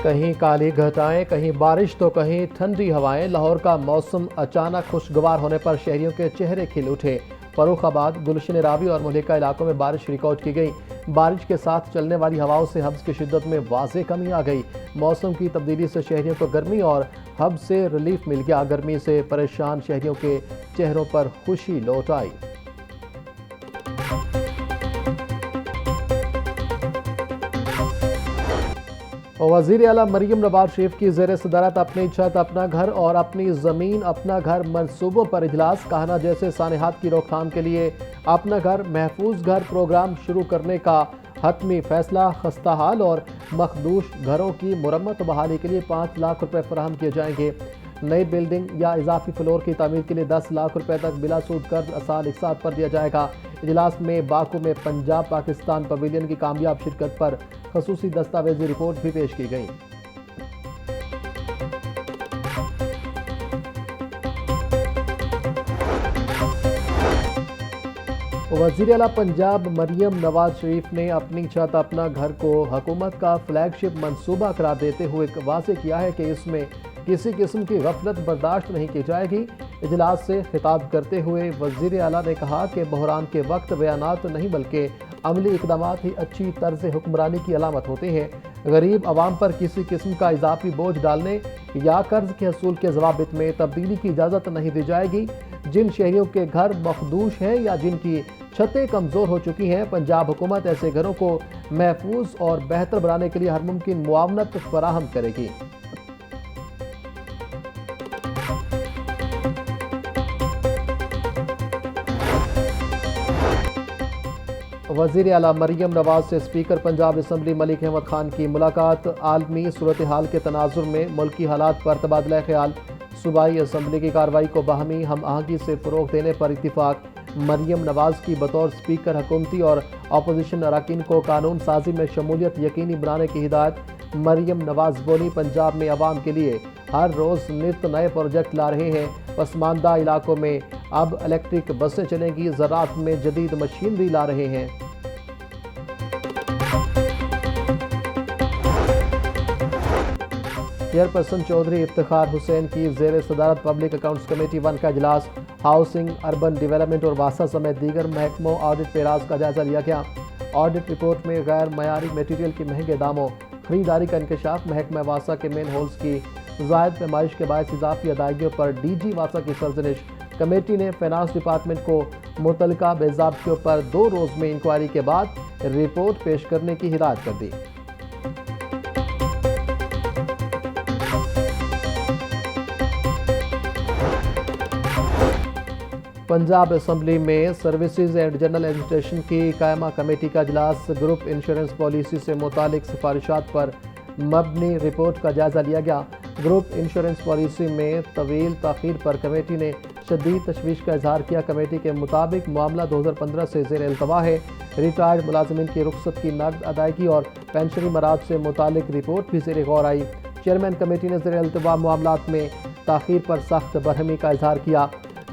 کہیں کالی گھٹائیں، کہیں بارش تو کہیں ٹھنڈی ہوائیں۔ لاہور کا موسم اچانک خوشگوار ہونے پر شہریوں کے چہرے کھل اٹھے۔ فروخ آباد، گلشن راوی اور ملحقہ علاقوں میں بارش ریکارڈ کی گئی۔ بارش کے ساتھ چلنے والی ہواؤں سے حبس کی شدت میں واضح کمی آ گئی۔ موسم کی تبدیلی سے شہریوں کو گرمی اور حبس سے ریلیف مل گیا۔ گرمی سے پریشان شہریوں کے چہروں پر خوشی لوٹ آئی۔ وزیر اعلیٰ مریم نواز شریف کی زیر صدارت اپنی چھت اپنا گھر اور اپنی زمین اپنا گھر منصوبوں پر اجلاس۔ کہنا جیسے سانحات کی روک تھام کے لیے اپنا گھر محفوظ گھر پروگرام شروع کرنے کا حتمی فیصلہ۔ خستہ حال اور مخدوش گھروں کی مرمت و بحالی کے لیے 5 لاکھ روپے فراہم کیے جائیں گے۔ نئی بلڈنگ یا اضافی فلور کی تعمیر کے لیے 10 لاکھ روپے تک بلا سود قرض سال اقساط پر دیا جائے گا۔ اجلاس میں باکو میں پنجاب پاکستان پویلین کی کامیاب شرکت پر خصوصی دستاویزی رپورٹ بھی پیش کی گئی۔ وزیر اعلیٰ پنجاب مریم نواز شریف نے اپنی چھت اپنا گھر کو حکومت کا فلیگ شپ منصوبہ قرار دیتے ہوئے واضح کیا ہے کہ اس میں کسی قسم کی غفلت برداشت نہیں کی جائے گی۔ اجلاس سے خطاب کرتے ہوئے وزیر اعلیٰ نے کہا کہ بحران کے وقت بیانات نہیں بلکہ عملی اقدامات ہی اچھی طرز حکمرانی کی علامت ہوتے ہیں۔ غریب عوام پر کسی قسم کا اضافی بوجھ ڈالنے یا قرض کے حصول کے ضوابط میں تبدیلی کی اجازت نہیں دی جائے گی۔ جن شہریوں کے گھر مخدوش ہیں یا جن کی چھتیں کمزور ہو چکی ہیں، پنجاب حکومت ایسے گھروں کو محفوظ اور بہتر بنانے کے لیے ہر ممکن معاونت فراہم کرے گی۔ وزیر اعلیٰ مریم نواز سے اسپیکر پنجاب اسمبلی ملک احمد خان کی ملاقات۔ عالمی صورتحال کے تناظر میں ملکی حالات پر تبادلہ خیال۔ صوبائی اسمبلی کی کارروائی کو باہمی ہم آہنگی سے فروغ دینے پر اتفاق۔ مریم نواز کی بطور اسپیکر حکومتی اور اپوزیشن اراکین کو قانون سازی میں شمولیت یقینی بنانے کی ہدایت۔ مریم نواز بولی، پنجاب میں عوام کے لیے ہر روز نت نئے پروجیکٹ لا رہے ہیں۔ پسماندہ علاقوں میں اب الیکٹرک بسیں چلیں گی، زراعت میں جدید مشینری لا رہے ہیں۔ چیئرپرسن چودھری افتخار حسین کی زیر صدارت پبلک اکاؤنٹس کمیٹی 1 کا اجلاس۔ ہاؤسنگ، اربن ڈیولپمنٹ اور واسا سمیت دیگر محکموں آڈٹ پیراز کا جائزہ لیا گیا۔ آڈٹ رپورٹ میں غیر معیاری میٹیریل کے مہنگے داموں، خریداری کا انکشاف، محکمہ واسا کے مین ہولز کی زائد پیمائش کے باعث اضافی ادائیگیوں پر ڈی جی واسا کی سرزنش۔ کمیٹی نے فائنانس ڈپارٹمنٹ کو متعلقہ بے ضابطگیوں پر 2 روز میں انکوائری کے بعد رپورٹ پیش کرنے کی ہدایت کر دی۔ پنجاب اسمبلی میں سروسز اینڈ جنرل ایڈمنسٹریشن کی قائمہ کمیٹی کا اجلاس۔ گروپ انشورنس پالیسی سے متعلق سفارشات پر مبنی رپورٹ کا جائزہ لیا گیا۔ گروپ انشورنس پالیسی میں طویل تاخیر پر کمیٹی نے شدید تشویش کا اظہار کیا۔ کمیٹی کے مطابق معاملہ 2015 سے زیر التوا ہے۔ ریٹائرڈ ملازمین کی رخصت کی نقد ادائیگی اور پینشنی مراحل سے متعلق رپورٹ بھی زیر غور آئی۔ چیئرمین کمیٹی نے زیر التوا معاملات میں تاخیر پر سخت برہمی کا اظہار کیا۔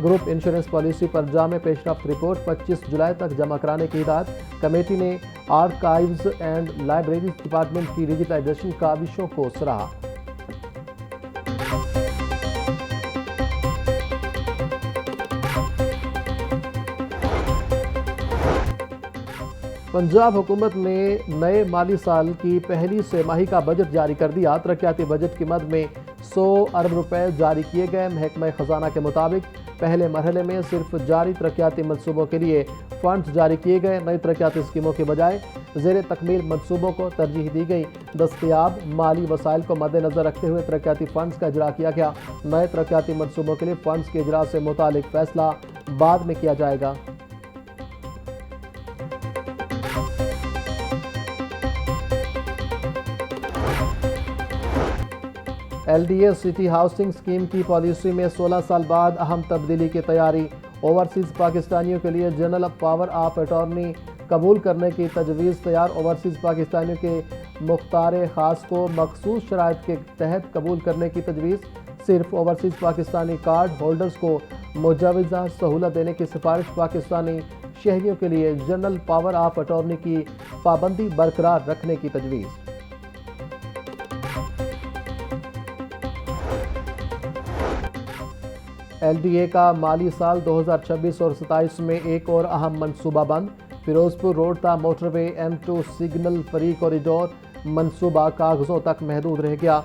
گروپ انشورنس پالیسی پر جامع پیش رفت رپورٹ 25 جولائی تک جمع کرانے کی ہدایت۔ کمیٹی نے آرکائیوز اینڈ لائبریریز ڈپارٹمنٹ کی ڈیجیٹائزیشن کاوشوں کو سراہا۔ پنجاب حکومت نے نئے مالی سال کی پہلی سہ ماہی کا بجٹ جاری کر دیا۔ ترقیاتی بجٹ کی مد میں 100 ارب روپے جاری کیے گئے۔ محکمہ خزانہ کے مطابق پہلے مرحلے میں صرف جاری ترقیاتی منصوبوں کے لیے فنڈز جاری کیے گئے۔ نئی ترقیاتی اسکیموں کے بجائے زیر تکمیل منصوبوں کو ترجیح دی گئی۔ دستیاب مالی وسائل کو مد نظر رکھتے ہوئے ترقیاتی فنڈز کا اجرا کیا گیا۔ نئے ترقیاتی منصوبوں کے لیے فنڈز کے اجرا سے متعلق فیصلہ بعد میں کیا جائے گا۔ L D A city housing scheme کی پالیسی میں 16 سال بعد اہم تبدیلی کی تیاری۔ اوورسیز پاکستانیوں کے لیے جنرل پاور آف اٹارنی قبول کرنے کی تجویز تیار۔ اوورسیز پاکستانیوں کے مختار خاص کو مخصوص شرائط کے تحت قبول کرنے کی تجویز۔ صرف اوورسیز پاکستانی کارڈ ہولڈرز کو مجوزہ سہولت دینے کی سفارش۔ پاکستانی شہریوں کے لیے جنرل پاور آف اٹارنی کی پابندی برقرار رکھنے کی تجویز۔ LDA کا مالی سال 2026 اور 27 میں ایک اور اہم منصوبہ بند۔ فیروزپور روڈ تا موٹر وے M2 سگنل فری کوریڈور منصوبہ کاغذوں تک محدود رہ گیا۔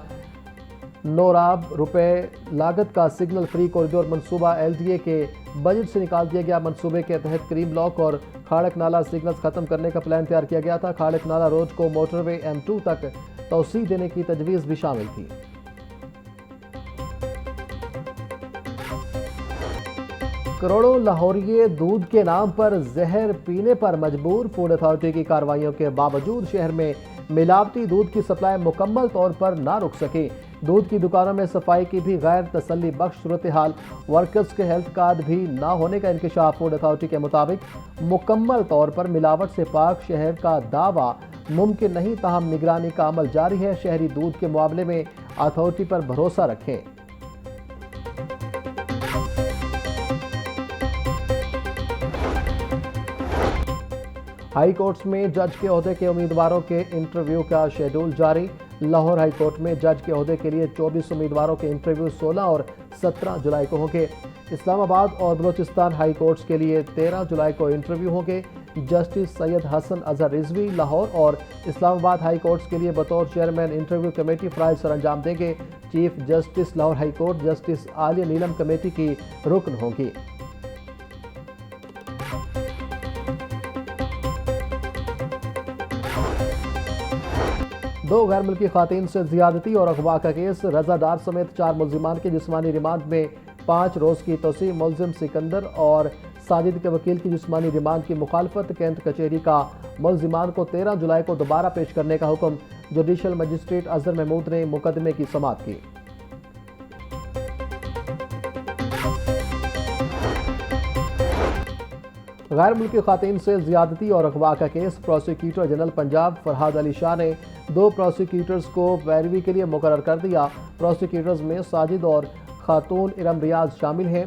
9 ارب روپے لاگت کا سگنل فری کوریڈور منصوبہ LDA کے بجٹ سے نکال دیا گیا۔ منصوبے کے تحت کریم بلاک اور کھاڑک نالہ سگنلز ختم کرنے کا پلان تیار کیا گیا تھا۔ کھاڑک نالہ روڈ کو موٹر وے M2 تک توسیع دینے کی تجویز بھی شامل تھی۔ کروڑوں لاہوریے دودھ کے نام پر زہر پینے پر مجبور۔ فوڈ اتھارٹی کی کارروائیوں کے باوجود شہر میں ملاوٹی دودھ کی سپلائی مکمل طور پر نہ رک سکی۔ دودھ کی دکانوں میں صفائی کی بھی غیر تسلی بخش صورتحال۔ ورکرز کے ہیلتھ کارڈ بھی نہ ہونے کا انکشاف۔ فوڈ اتھارٹی کے مطابق مکمل طور پر ملاوٹ سے پاک شہر کا دعویٰ ممکن نہیں، تاہم نگرانی کا عمل جاری ہے۔ شہری دودھ کے معاملے میں اتھارٹی پر بھروسہ رکھیں۔ ہائی کورٹس میں جج کے عہدے کے امیدواروں کے انٹرویو کا شیڈول جاری۔ لاہور ہائی کورٹ میں جج کے عہدے کے لیے 24 امیدواروں کے انٹرویو 16 اور 17 جولائی کو ہوں گے۔ اسلام آباد اور بلوچستان ہائی کورٹس کے لیے 13 جولائی کو انٹرویو ہوں گے۔ جسٹس سید حسن اظہر رضوی لاہور اور اسلام آباد ہائی کورٹس کے لیے بطور چیئرمین انٹرویو کمیٹی فرائض سر انجام دیں گے۔ Chief justice Lahore high court justice Aliya Neelam committee کی رکن ہوں گی۔ دو غیر ملکی خواتین سے زیادتی اور اغوا کا کیس۔ رضا ڈار سمیت 4 ملزمان کی جسمانی ریمانڈ میں 5 روز کی توسیع۔ ملزم سکندر اور ساجد کے وکیل کی جسمانی ریمانڈ کی مخالفت۔ کینٹ کچہری کا ملزمان کو 13 جولائی کو دوبارہ پیش کرنے کا حکم۔ جوڈیشل مجسٹریٹ اظہر محمود نے مقدمے کی سماعت کی۔ غیر ملکی خواتین سے زیادتی اور اغوا کا کیس۔ پروسیکیوٹر جنرل پنجاب فرحاد علی شاہ نے 2 پروسیکیوٹرز کو پیروی کے لیے مقرر کر دیا۔ پروسیکیوٹرز میں ساجد اور خاتون ارم ریاض شامل ہیں۔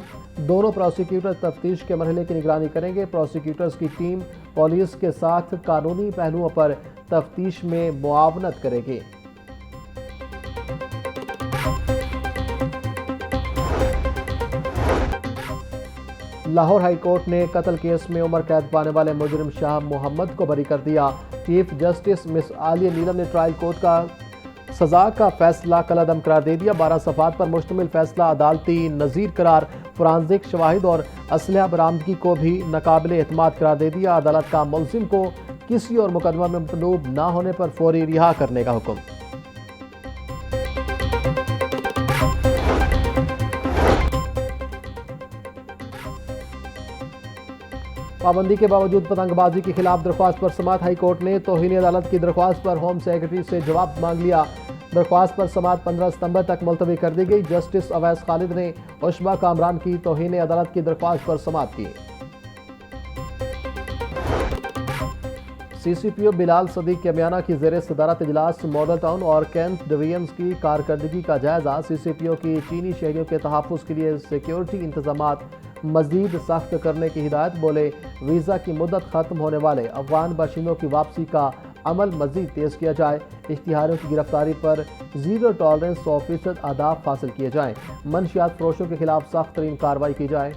دونوں پروسیکیوٹر تفتیش کے مرحلے کی نگرانی کریں گے۔ پروسیکیوٹرز کی ٹیم پولیس کے ساتھ قانونی پہلوؤں پر تفتیش میں معاونت کرے گی۔ لاہور ہائی کورٹ نے قتل کیس میں عمر قید پانے والے مجرم شاہ محمد کو بری کر دیا۔ چیف جسٹس مس عالیہ نیلم نے ٹرائل کورٹ کا سزا کا فیصلہ کالعدم قرار دے دیا۔ 12 صفحات پر مشتمل فیصلہ عدالتی نظیر قرار، فرانزک شواہد اور اسلحہ برآمدگی کو بھی ناقابل اعتماد قرار دے دیا۔ عدالت کا ملزم کو کسی اور مقدمہ میں مطلوب نہ ہونے پر فوری رہا کرنے کا حکم۔ پابندی کے باوجود پتنگ بازی کے خلاف درخواست پر سماعت۔ ہائی کورٹ نے توہین عدالت کی درخواست پر ہوم سیکرٹری سے جواب مانگ لیا۔ درخواست پر سماعت 15 ستمبر تک ملتوی کر دی گئی۔ جسٹس اویس خالد نے عشبہ کامران کی توہین عدالت کی درخواست پر سماعت کی۔ CCPO بلال صدیق کیمیانہ کی زیر صدارت اجلاس۔ ماڈل ٹاؤن اور کینٹ ڈویژنز کی کارکردگی کا جائزہ۔ CCPO کی چینی شہریوں کے تحفظ کے لیے سیکیورٹی انتظامات مزید سخت کرنے کی ہدایت۔ بولے ویزا کی مدت ختم ہونے والے افغان باشندوں کی واپسی کا عمل مزید تیز کیا جائے۔ اشتہاریوں کی گرفتاری پر 0 ٹالرنس 100% اہداف حاصل کیے جائیں۔ منشیات فروشوں کے خلاف سخت ترین کارروائی کی جائے۔